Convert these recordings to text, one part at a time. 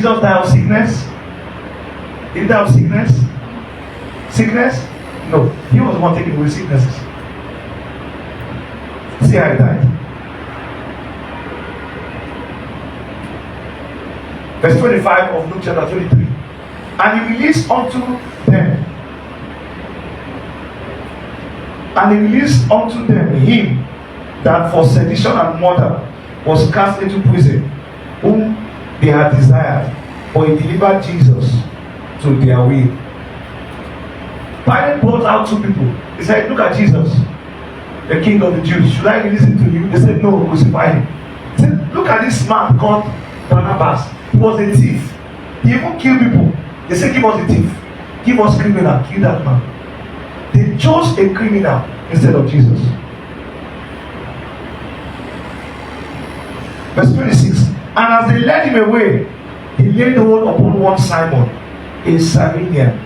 Jesus die of sickness? Did he die of sickness? Sickness? No. He was the one taking away sicknesses. See how he died. Verse 25 of Luke chapter 23. And he released unto them. And he released unto them him that for sedition and murder was cast into prison, whom they had desired, but he delivered Jesus to their will. Pilate brought out two people. He said, look at Jesus, the king of the Jews. Should I release him to you? They said, no, crucify him. He said, look at this man called Barnabas. He was a thief. He even killed people. They said, give us a thief. Give us criminal. Kill that man. They chose a criminal instead of Jesus. Verse 26. And as they led him away, he laid hold upon one Simon, a Cyrenian,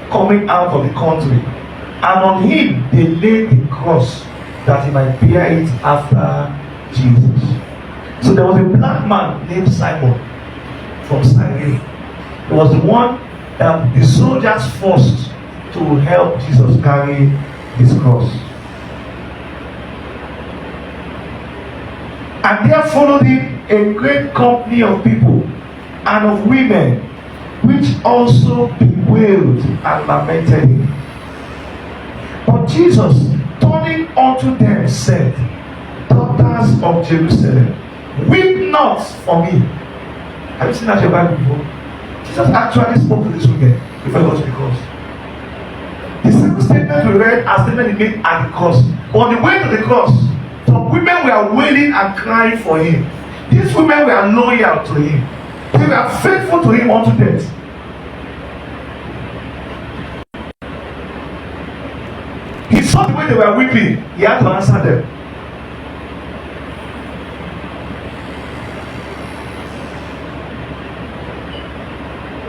coming out of the country. And on him they laid the cross, that he might bear it after Jesus. So there was a black man named Simon from Cyrene. He was the one that the soldiers forced to help Jesus carry his cross. And there followed him a great company of people and of women, which also bewailed and lamented him. But Jesus, turning unto them, said, Daughters of Jerusalem, weep not for me. Have you seen that in your Bible before? Jesus actually spoke to this woman before he got to the cross. The same statement we read as statement he made at the cross. On the way to the cross, some women were wailing and crying for him. These women were loyal to him. They were faithful to him unto death. He saw the way they were weeping. He had to answer them.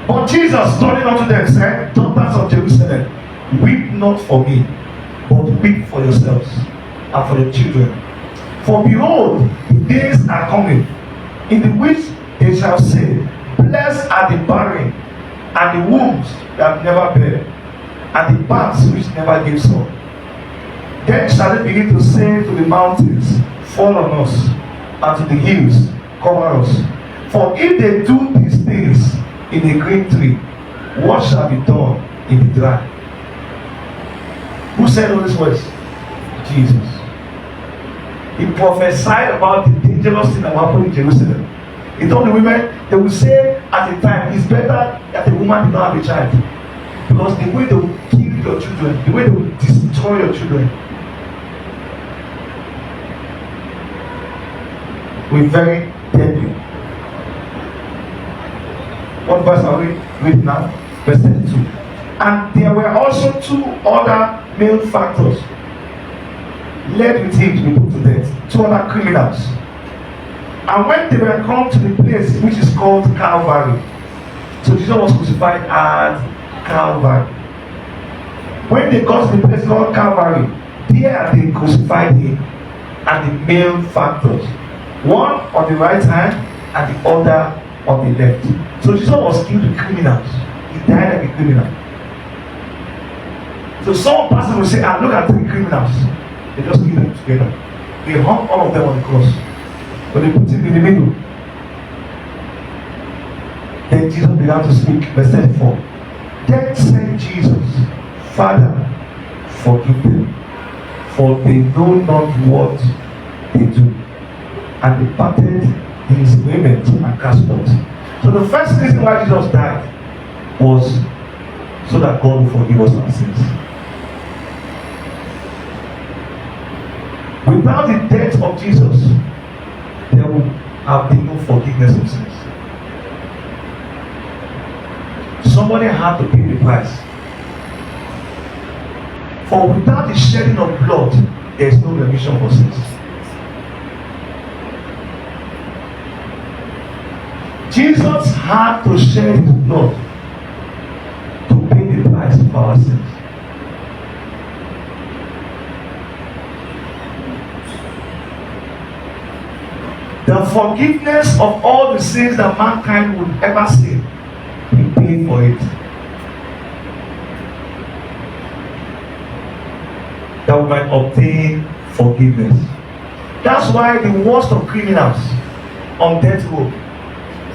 But Jesus, turning unto them, said, Daughters of Jerusalem, weep not for me, but weep for yourselves and for your children. For behold, the days are coming, in the which they shall say, Blessed are the barren, and the wombs that never bare, and the paths which never gave son. Then shall they begin to say to the mountains, Fall on us, and to the hills, cover us. For if they do these things in a green tree, what shall be done in the dry? Who said all these words? Jesus. He prophesied about the dangerous thing that will happen in Jerusalem. He told the women, they will say at the time, it's better that a woman did not have a child. Because the way they will kill your children, the way they will destroy your children, will very deadly. What verse are we reading now? Verse 32. And there were also two other malefactors led with him to be put to death, two other criminals. And when they were come to the place which is called Calvary, so Jesus was crucified at Calvary. When they got to the place called Calvary, there they crucified him and the malefactors, one on the right hand and the other on the left. So Jesus was killed with criminals. He died like a criminal. So some person will say, look at three criminals. They just killed them together. They hung all of them on the cross. But they put him in the middle. Then Jesus began to speak. Verse 34. Then said Jesus, Father, forgive them, for they know not what they do. And departed his raiment and cast forth. So the first reason why Jesus died was so that God will forgive us our sins. Without the death of Jesus, there would have been no forgiveness of sins. Somebody had to pay the price. For without the shedding of blood, there is no remission for sins. Jesus had to shed his blood to pay the price for our sins. The forgiveness of all the sins that mankind would ever sin, he paid for it. That we might obtain forgiveness. That's why the worst of criminals on death row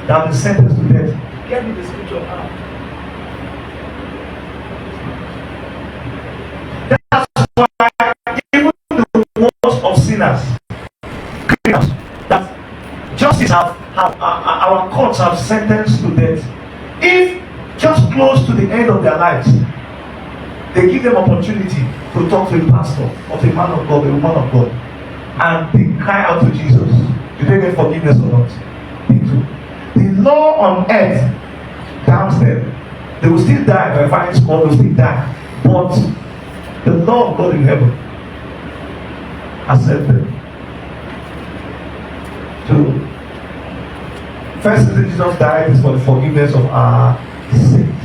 that have been sentenced to death. Get me the scripture now. That's why even the worst of sinners, criminals, that justice our courts have sentenced to death. If just close to the end of their lives, they give them opportunity to talk to a pastor or to a man of God, a woman of God, and they cry out to Jesus. Do they get forgiveness or not? They do. The law on earth damns them. They will still die by fire squad, they will still die. But the law of God in heaven accepts them. So, first reason Jesus died is for the forgiveness of our sins.